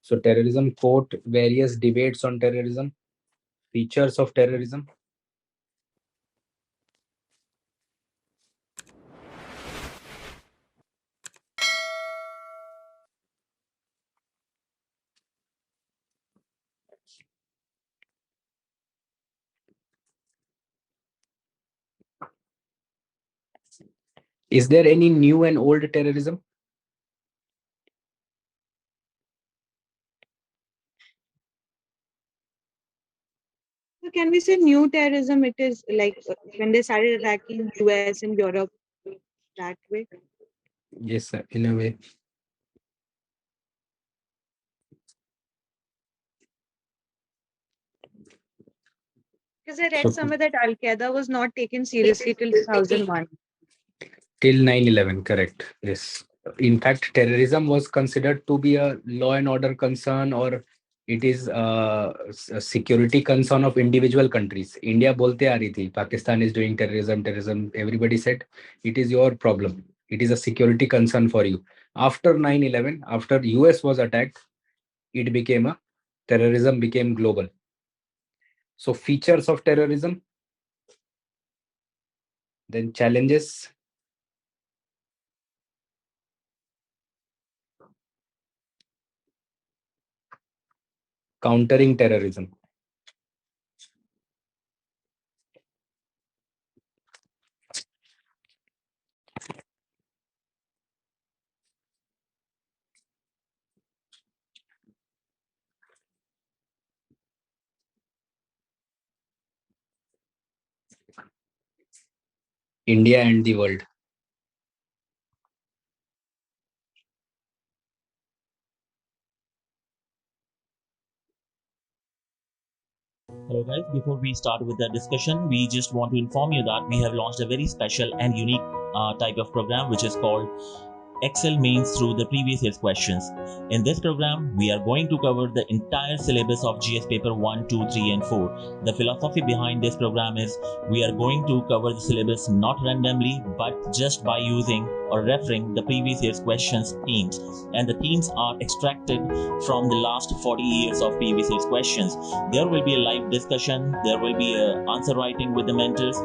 So terrorism quote, various debates on terrorism, features of terrorism. Is there any new and old terrorism? So can we say new terrorism? It is like when they started attacking US and Europe that way. Yes, sir, in a way. Because I read So somewhere that Al Qaeda was not taken seriously till 2001. till 9/11, correct. Yes. In fact, terrorism was considered to be a law and order concern, or it is a security concern of individual countries. India bolte aa rahi thi, Pakistan is doing terrorism. Everybody said it is your problem. It is a security concern for you. After 9/11, after US was attacked, it became a terrorism became global. So features of terrorism, then challenges. Countering terrorism. India and the world. Hello guys, before we start with the discussion, we just want to inform you that we have launched a very special and unique type of program which is called Excel Mains through the previous year's questions. In this program, we are going to cover the entire syllabus of GS paper 1, 2, 3 and 4. The philosophy behind this program is we are going to cover the syllabus not randomly but just by using or referring the previous year's questions themes, and the themes are extracted from the last 40 years of previous year's questions. There will be a live discussion, there will be a answer writing with the mentors,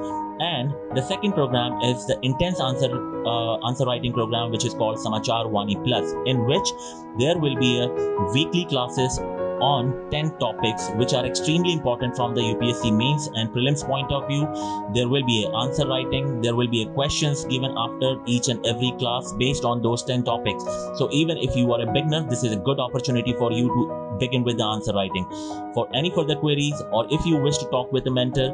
and the second program is the intense answer writing program which is called Samachar Vani Plus, in which there will be a weekly classes on 10 topics which are extremely important from the UPSC mains and prelims point of view. There will be an answer writing, there will be a questions given after each and every class based on those 10 topics. So even if you are a beginner, this is a good opportunity for you to begin with the answer writing. For any further queries, or if you wish to talk with a mentor,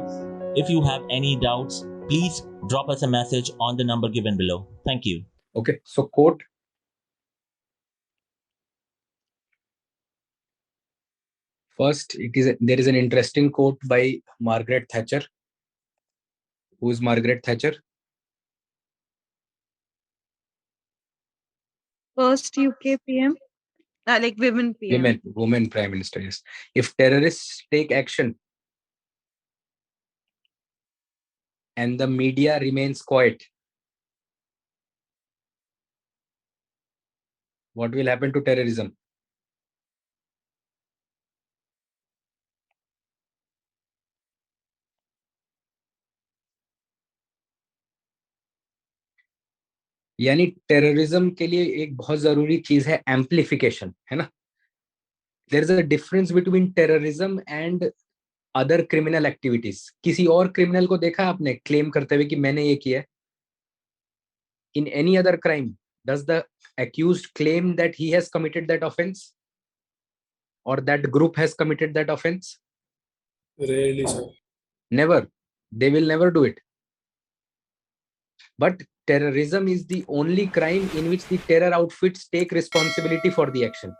if you have any doubts, please drop us a message on the number given below. Thank you. Okay, so quote. First, there is an interesting quote by Margaret Thatcher. Who is Margaret Thatcher? First UK PM, like women PM. Women Prime Minister. Yes. If terrorists take action and the media remains quiet, what will happen to terrorism? यानी terrorism के लिए एक बहुत जरूरी चीज है amplification, है ना? There is a difference between terrorism and other criminal activities. किसी और क्रिमिनल को देखा आपने क्लेम करते हुए कि मैंने ये किया? In any other crime does the accused claim that he has committed that offense or that group has committed that offense? Rarely, sir. Never. They will never do it. But terrorism is the only crime in which the terror outfits take responsibility for the action.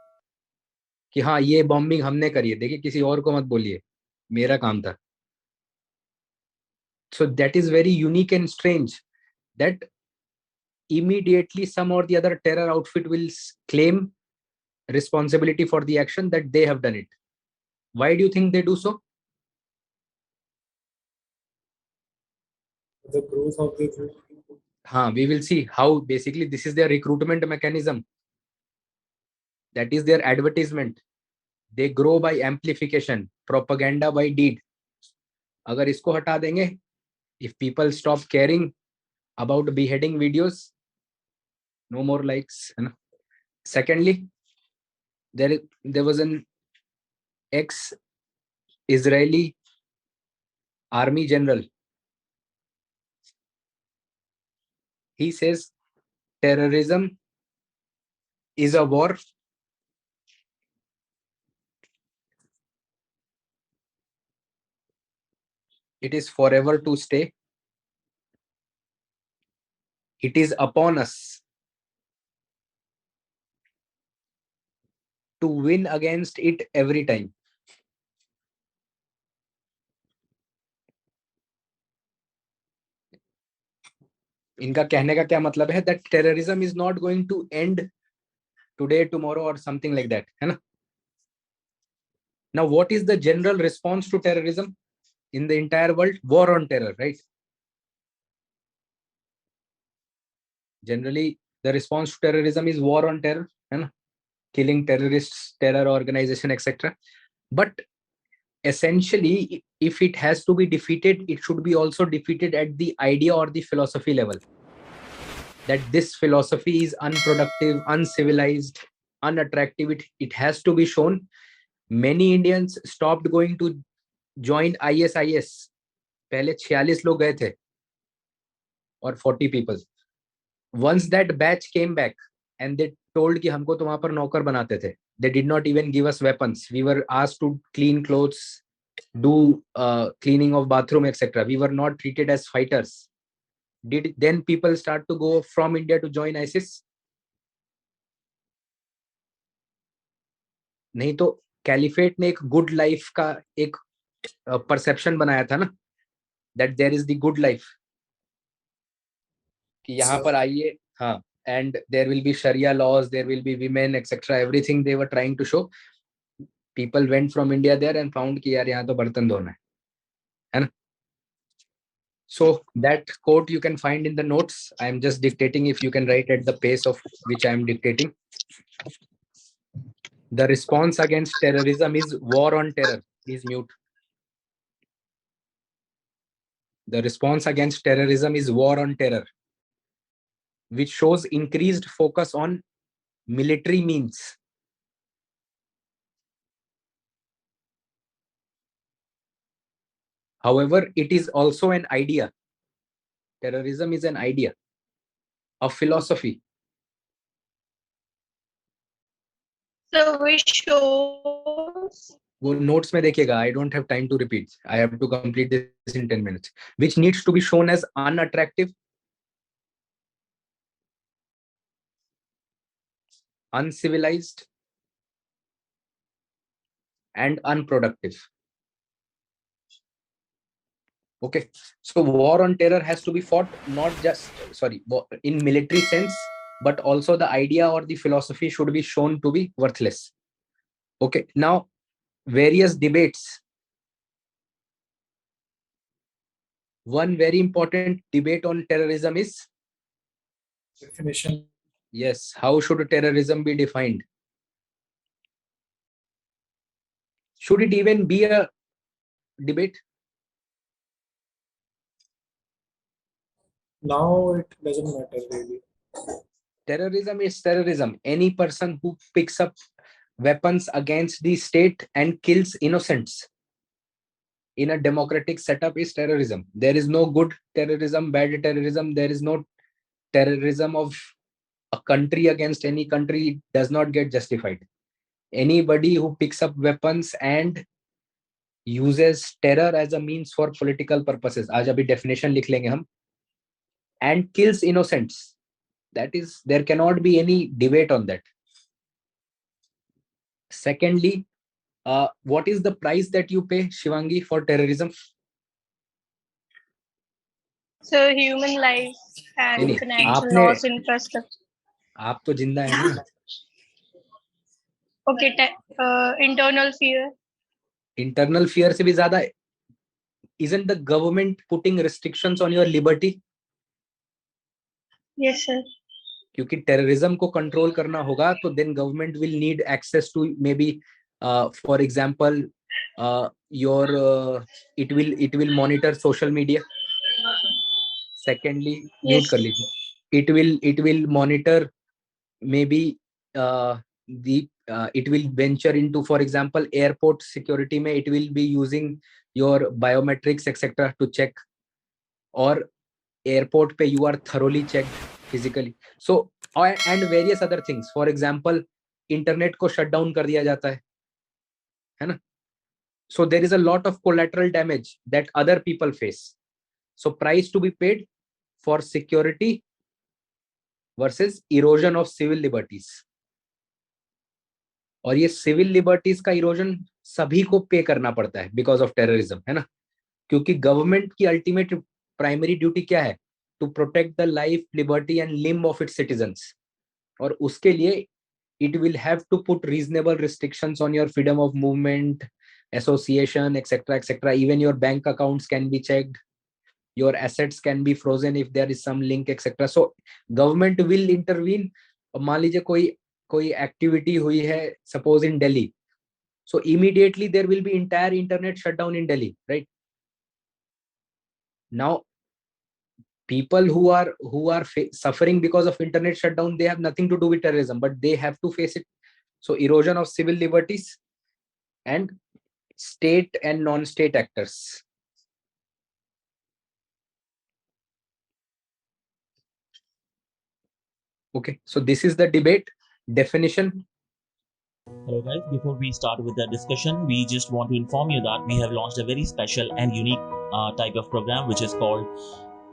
कि हाँ ये bombing हमने करी है, देखिए किसी और को मत बोलिए, मेरा काम था. So that is very unique and strange that immediately some or the other terror outfit will claim responsibility for the action that they have done it. Why do you think they do so? The growth of the group. We will see how basically this is their recruitment mechanism. That is their advertisement. they grow by amplification, propaganda by deed. अगर इसको हटा देंगे, if people stop caring about beheading videos, no more likes, है ना. Secondly, there was an ex-Israeli army general. He says terrorism is a war it is forever to stay. It is upon us to win against it every time. इनका कहने का क्या मतलब है? That terrorism is not going to end today, tomorrow, or something like that, है ना? Now, what is the general response to terrorism in the entire world? War on terror, right? Generally, the response to terrorism is war on terror, है ना? Killing terrorists, terror organization, etc. But essentially, if it has to be defeated, it should be also defeated at the idea or the philosophy level. That this philosophy is unproductive, uncivilized, unattractive. It has to be shown. Many Indians stopped going to join IAS. पहले 46 लोग गए थे और 40 people. Once that batch came back and they told कि हमको तो वहां पर नौकर बनाते थे. They did not even give us weapons. We were asked to clean clothes, do cleaning of bathroom, etc. We were not treated as fighters. Did then people start to go from India to join ISIS? नहीं तो caliphate ने एक good life का एक perception बनाया था ना, that there is the good life, कि यहाँ पर आइए, हाँ, and there will be sharia laws, there will be women, etcetera, everything they were trying to show. People went from India there and found कि यार यहाँ तो बर्तन धोना है ना. So that quote you can find in the notes. I am just dictating. If you can write at the pace of which I am dictating. The response against terrorism is war on terror. Please mute. The response against terrorism is war on terror, which shows increased focus on military means. However, it is also an idea. Terrorism is an idea, a philosophy. So which shows वो notes में देखिएगा. I don't have time to repeat. I have to complete this in 10 minutes. Which needs to be shown as unattractive, uncivilized, and unproductive. Okay, so war on terror has to be fought not just in military sense, but also the idea or the philosophy should be shown to be worthless. Okay, now various debates. One very important debate on terrorism is definition. Yes, how should terrorism be defined? Should it even be a debate? Now it doesn't matter really. Terrorism is terrorism. Any person who picks up weapons against the state and kills innocents in a democratic setup is terrorism. There is no good terrorism, bad terrorism. There is no terrorism of a country against any country. It does not get justified. Anybody who picks up weapons and uses terror as a means for political purposes, आज अभी definition लिख लेंगे हम, and kills innocents, that is, there cannot be any debate on that. Secondly, what is the price that you pay, Shivangi, for terrorism? so human life and नहीं, financial आपने loss infrastructure. आप तो जिंदा है ना. Okay, internal fear. Internal fear से भी ज्यादा, isn't the government putting restrictions on your liberty? Yes, sir. क्योंकि टेररिज्म को कंट्रोल करना होगा तो then government will need access to maybe For example, your it will monitor social media. Secondly, mute Yes. kar lijiye. It will monitor maybe it will venture into, for example, airport security mein it will be using your biometrics etc to check, or airport pe you are thoroughly checked physically. So and various other things. For example, internet ko shut down kar diya jata hai na? So there is a lot of collateral damage that other people face. So price to be paid for security versus erosion of civil liberties. और ये civil liberties का erosion सभी को पे करना पड़ता है because of terrorism, है ना? क्योंकि गवर्नमेंट की अल्टीमेट प्राइमरी ड्यूटी क्या है? To protect the life, liberty and limb of its citizens. और उसके लिए it will have to put reasonable restrictions on your freedom of movement, association, etc. Even your bank accounts can be checked, your assets can be frozen if there is some link, etc. So government will intervene. मान लीजिए कोई कोई activity हुई है suppose in Delhi, so immediately there will be entire internet shutdown in Delhi, right? Now people who are suffering because of internet shutdown, they have nothing to do with terrorism, but they have to face it. So erosion of civil liberties and state and non-state actors. Okay, so this is the debate definition. Hello guys, before we start with the discussion, we just want to inform you that we have launched a very special and unique type of program which is called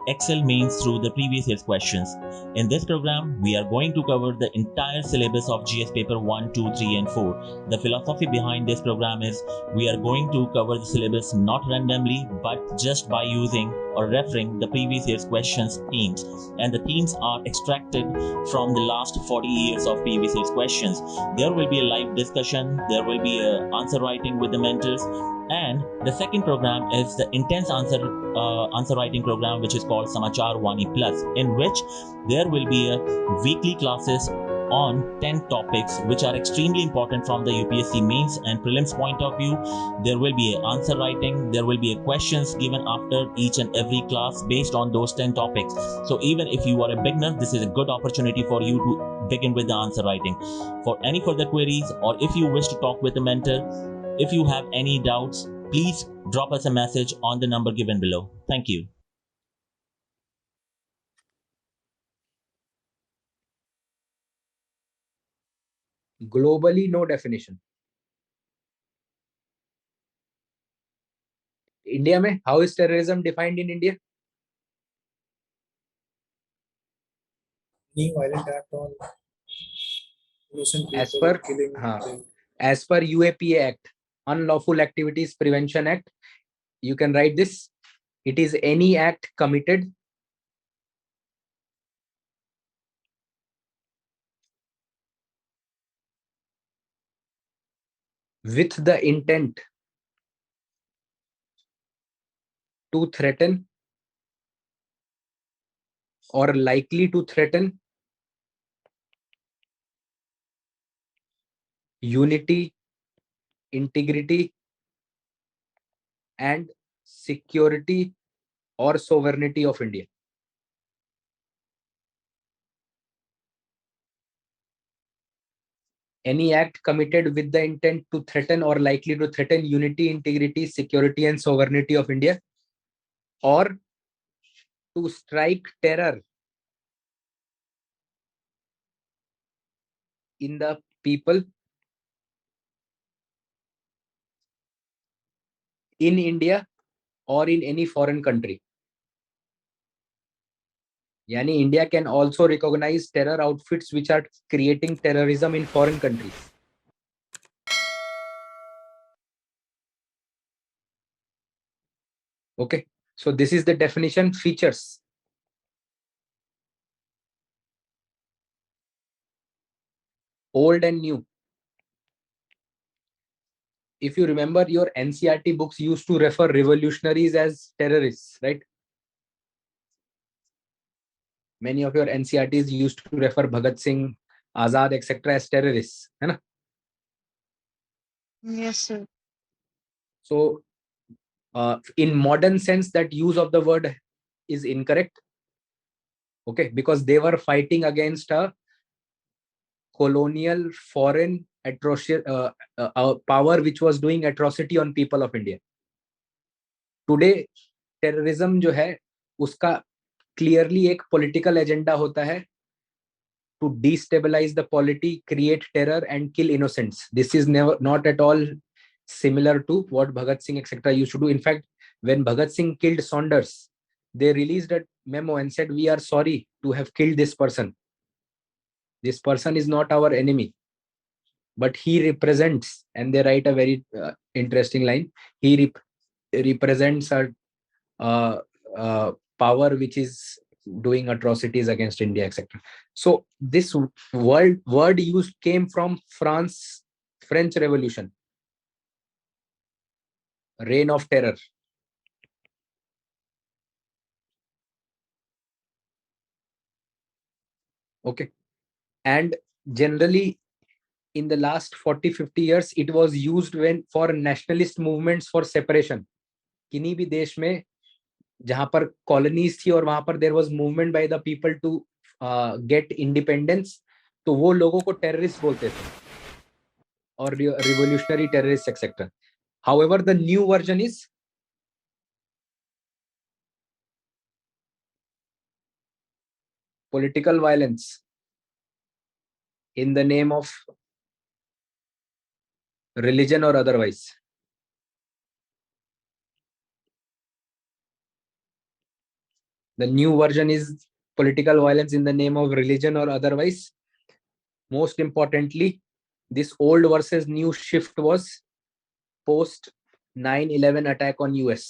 Excel Mains through the previous year's questions. In this program, we are going to cover the entire syllabus of GS paper 1, 2, 3 and 4. The philosophy behind this program is we are going to cover the syllabus not randomly but just by using or referring the previous year's questions themes, and the themes are extracted from the last 40 years of previous year's questions. There will be a live discussion, there will be a answer writing with the mentors, and the second program is the intense answer writing program which is called Samachar Vani Plus, in which there will be a weekly classes on 10 topics which are extremely important from the UPSC mains and prelims point of view. There will be an answer writing, there will be a questions given after each and every class based on those 10 topics. So even if you are a beginner, this is a good opportunity for you to begin with the answer writing. For any further queries, or if you wish to talk with a mentor, if you have any doubts, please drop us a message on the number given below. Thank you. Globally, no definition. India mein, how is terrorism defined in India? Any violent act on innocent As people, per killing हाँ, them. as per UAPA Act, Unlawful Activities Prevention Act, you can write this. It is any act committed with the intent to threaten or likely to threaten unity, integrity, and security or sovereignty of India. Any act committed with the intent to threaten or likely to threaten unity, integrity, security, and sovereignty of India, or to strike terror in the people in India or in any foreign country. Yani India can also recognize terror outfits which are creating terrorism in foreign countries. Okay, so this is the definition. Features. Old and new. If you remember, your NCERT books used to refer revolutionaries as terrorists, right? Many of your NCERTs used to refer Bhagat Singh, Azad, etc. as terrorists, है ना? Yes, sir. So in modern sense, that use of the word is incorrect. Okay, because they were fighting against a colonial foreign atrocious power which was doing atrocity on people of India. Today terrorism जो है उसका clearly एक political agenda होता है to destabilize the polity, create terror and kill innocents. This is never not at all similar to what Bhagat Singh etc. used to do. In fact, when Bhagat Singh killed Saunders, they released a memo and said, we are sorry to have killed this person. This person is not our enemy, but he represents, and they write a very interesting line, he represents a power which is doing atrocities against India, etc. So this word used came from French Revolution, reign of terror. Okay, and generally in the last 40-50 years it was used when for nationalist movements for separation. किन्हीं भी देश में जहां पर colonies थी और वहां पर there was movement by the people to get independence, तो वो लोगों को टेररिस्ट बोलते थे और revolutionary terrorist etcetera. However the new version is political violence in the name of religion or otherwise. The new version is political violence in the name of religion or otherwise. Most importantly, this old versus new shift was post 9/11 attack on US.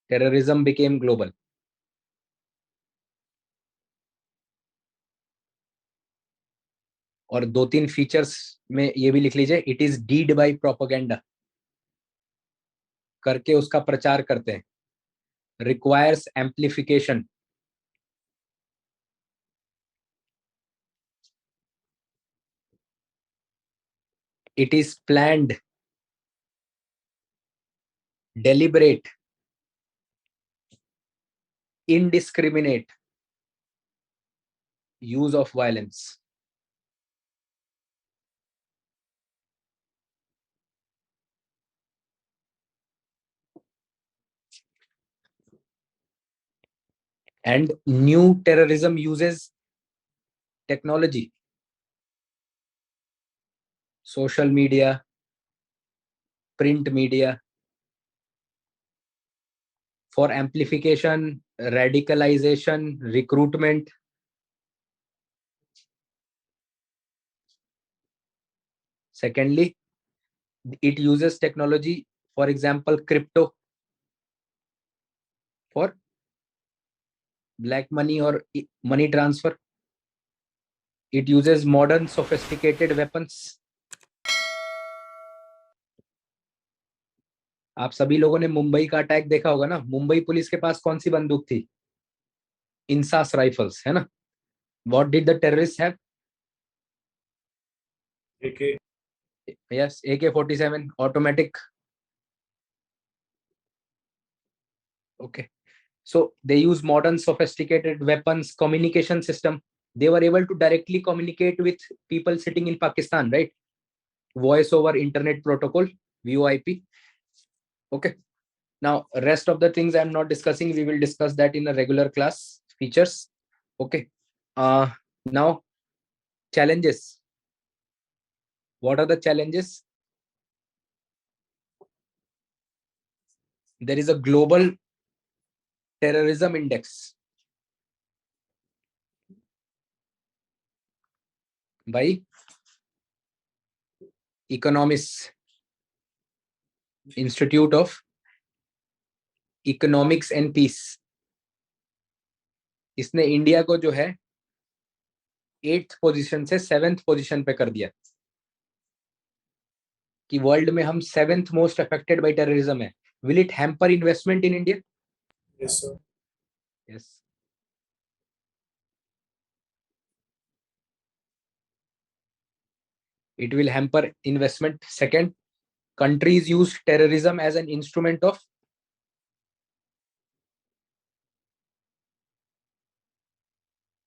Terrorism became global. और 2-3 features में ये भी लिख लीजिए, it is deed by propaganda, करके उसका प्रचार करते हैं. Requires amplification, it is planned, deliberate, indiscriminate use of violence. And new terrorism uses technology, social media, print media, for amplification, radicalization, recruitment. Secondly, it uses technology, for example, crypto, for black money or money transfer. It uses modern sophisticated weapons. आप सभी लोगों ने मुंबई का attack देखा होगा ना. Mumbai police के पास कौन सी बंदूक थी? इंसास राइफल्स, है ना. What did the terrorist have? AK. Yes, AK-47 automatic. Okay, so they use modern sophisticated weapons, communication system. They were able to directly communicate with people sitting in Pakistan, right? Voice over internet protocol, VoIP. Okay, now rest of the things I'm not discussing, we will discuss that in a regular class. Features. Okay, now challenges. What are the challenges? There is a global terrorism index by economists, Institute of Economics and Peace. इसने India को जो है 8th position से 7th position पे कर दिया कि world में हम 7th most affected by terrorism है. Will it hamper investment in India? Yes, sir. Yes. It will hamper investment. Second, countries use terrorism as an instrument of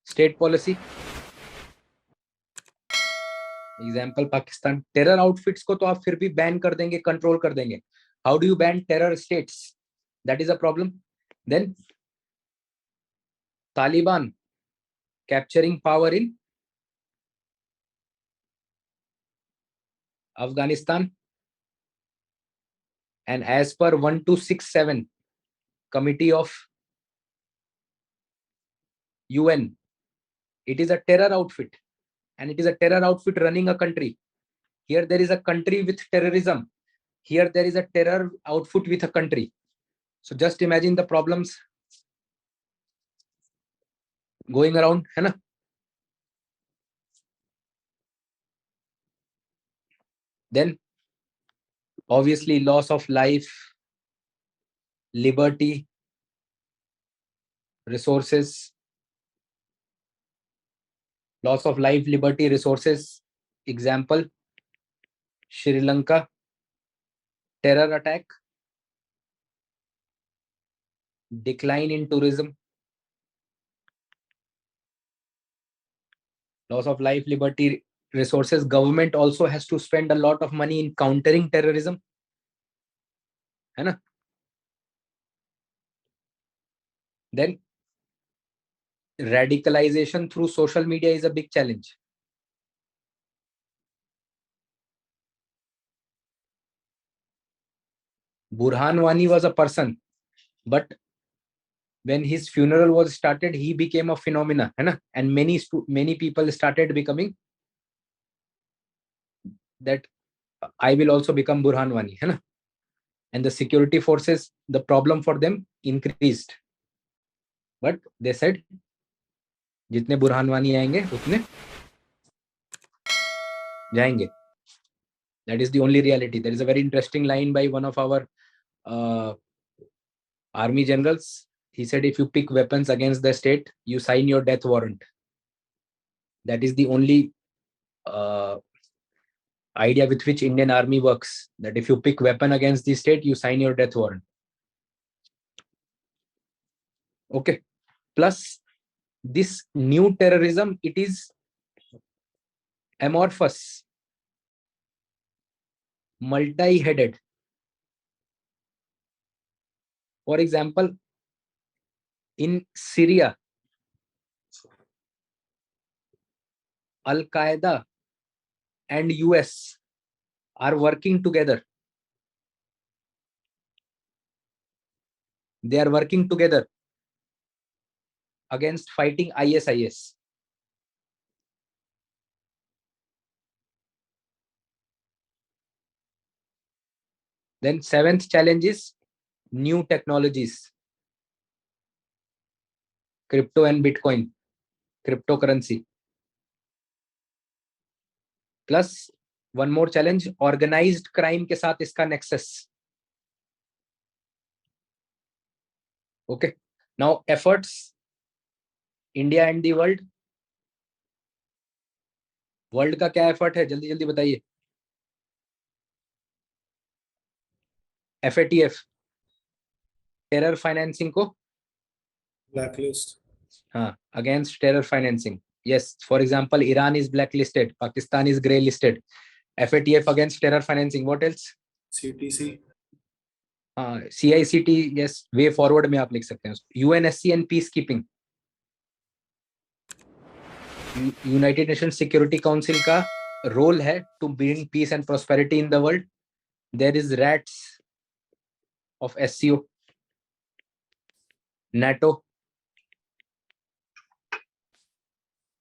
state policy. Example Pakistan. Terror outfits को तो आप फिर भी ban कर देंगे, control कर देंगे. How do you ban terror states? That is a problem. Then Taliban capturing power in Afghanistan, and as per 1267 committee of UN, it is a terror outfit, and it is a terror outfit running a country. Here there is a country with terrorism. Here there is a terror outfit with a country. So just imagine the problems going around, है ना? Then obviously loss of life, liberty, resources. Loss of life, liberty, resources. Example, Sri Lanka, terror attack, decline in tourism, loss of life, liberty, resources. Government also has to spend a lot of money in countering terrorism, है ना? Then radicalization through social media is a big challenge. Burhan Wani was a person, but when his funeral was started, he became a phenomena, है ना? And many people started becoming that I will also become Burhan Wani, है ना? And the security forces, the problem for them increased. But they said, जितने बुरहान वानी आएंगे उतने जाएंगे. That is the only reality. There is a very interesting line by one of our army generals. He said, if you pick weapons against the state, you sign your death warrant. That is the only idea with which Indian army works. That if you pick weapon against the state, you sign your death warrant. Okay. Plus, this new terrorism, it is amorphous, multi-headed. For example, in Syria, Al-Qaeda and US are working together. They are working together against fighting ISIS. Then seventh challenge is new technologies, crypto and Bitcoin, cryptocurrency. Plus one more challenge, organized crime के साथ इसका nexus. Okay. Now efforts, India and the world. World का क्या effort है? जल्दी जल्दी बताइए. FATF, terror financing को blacklist. हाँ, against terror financing. Yes, for example, Iran is blacklisted, Pakistan is grey listed. FATF against terror financing. What else? CTC. हाँ, CICT. yes, way forward में आप लिख सकते हैं. UNSC and peacekeeping. United Nations Security Council का role है to bring peace and prosperity in the world. There is RATS of SCO, NATO,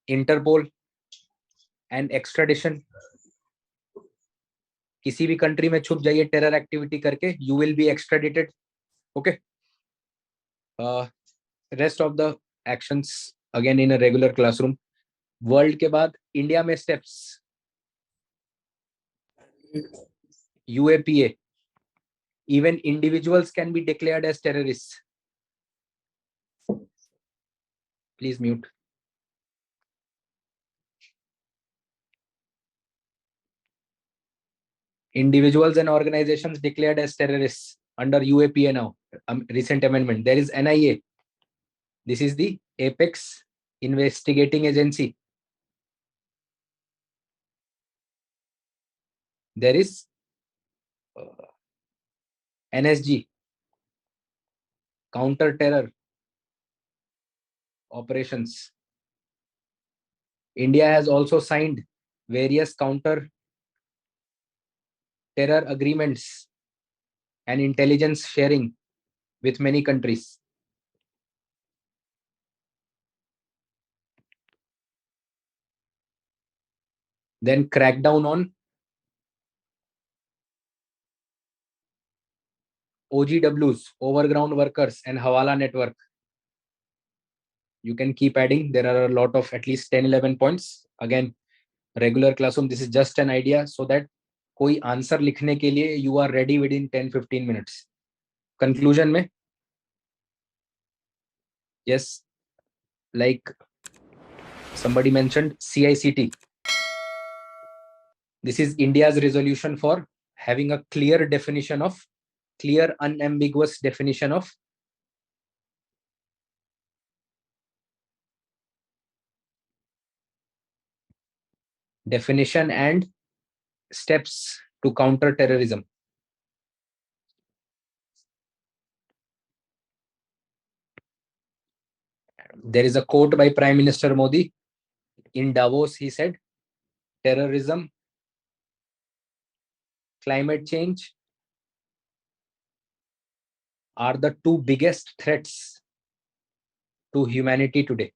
Interpol and extradition. किसी भी कंट्री में छुप जाइए टेरर एक्टिविटी करके, you will be extradited. Okay. Rest of the actions again in a regular classroom. World के बाद India में steps, UAPA. Even individuals can be declared as terrorists. Please mute. Individuals and organizations declared as terrorists under UAPA now, recent amendment. There is NIA. This is the Apex Investigating Agency. There is NSG, Counter Terror Operations. India has also signed various counter terror agreements and intelligence sharing with many countries. Then crackdown on OGWs, overground workers, and Hawala network. You can keep adding. There are a lot of at least 10, 11 points. Again, regular classroom, this is just an idea so that कोई answer लिखने के लिए you are ready within 10-15 minutes. Conclusion में, yes, like somebody mentioned CICT. This is India's resolution for having a clear definition of, clear unambiguous definition of definition and steps to counter terrorism. There is a quote by Prime Minister Modi in Davos. He said, terrorism, climate change are the two biggest threats to humanity today.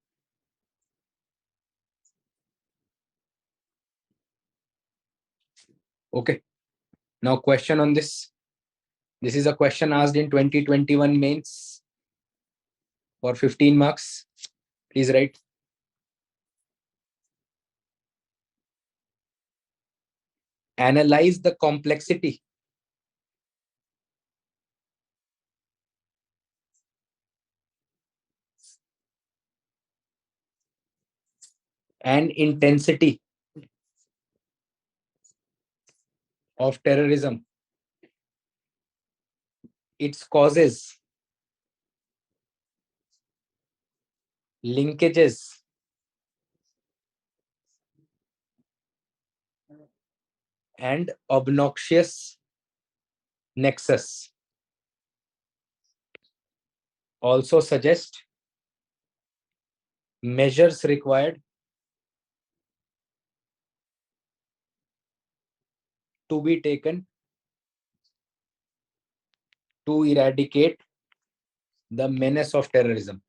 Okay. Now question on this. This is a question asked in 2021 mains for 15 marks. Please write. Analyze the complexity and intensity of terrorism, its causes, linkages, and obnoxious nexus. Also suggest measures required to be taken to eradicate the menace of terrorism.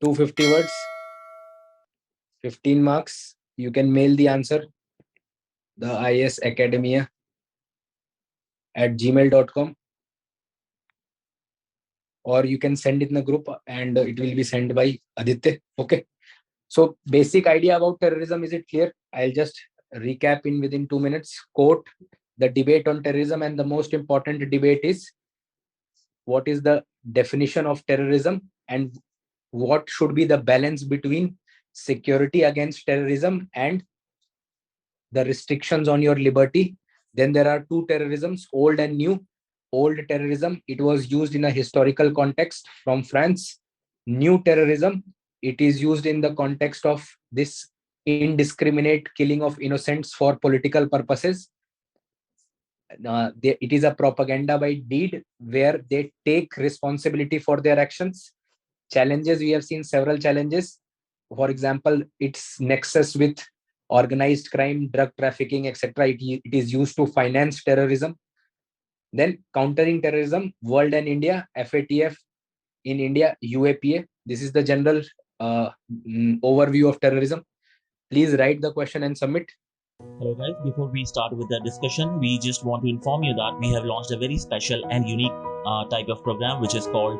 250 words, 15 marks. You can mail the answer, the IAS Academia at gmail.com, or you can send it in the group and it will be sent by Aditya. Okay. So basic idea about terrorism, is it clear? I'll just recap in within 2 minutes. Quote, the debate on terrorism, and the most important debate is what is the definition of terrorism and what should be the balance between security against terrorism and the restrictions on your liberty. Then there are two terrorisms, old and new. Old terrorism, it was used in a historical context from France. New terrorism, it is used in the context of this indiscriminate killing of innocents for political purposes. It is a propaganda by deed where they take responsibility for their actions. Challenges, we have seen several challenges. For example, its nexus with organized crime, drug trafficking, etc. It is used to finance terrorism. Then countering terrorism, world and India, FATF in India, UAPA. This is the general overview of terrorism. Please write the question and submit. Hello guys, before we start with the discussion, we just want to inform you that we have launched a very special and unique type of program which is called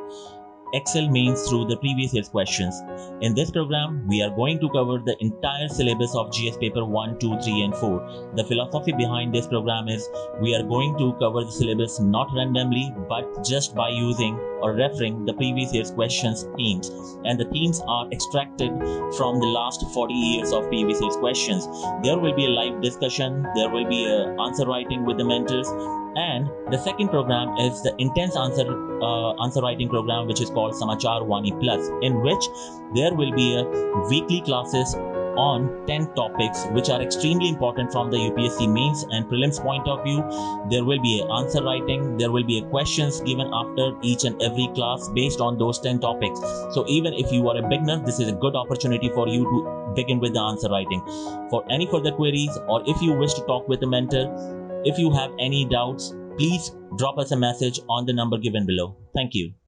excel mains through the previous year's questions. In this program, we are going to cover the entire syllabus of GS paper 1, 2, 3 and 4. The philosophy behind this program is we are going to cover the syllabus not randomly but just by using or referring the previous year's questions themes, and the themes are extracted from the last 40 years of previous year's questions. There will be a live discussion, there will be a answer writing with the mentors, and the second program is the intense answer writing program, which is called Samachar Vani Plus, in which there will be a weekly classes on 10 topics which are extremely important from the UPSC mains and prelims point of view. There will be a answer writing, there will be a questions given after each and every class based on those 10 topics. So even if you are a beginner, this is a good opportunity for you to begin with the answer writing. For any further queries, or if you wish to talk with a mentor, if you have any doubts, please drop us a message on the number given below. Thank you.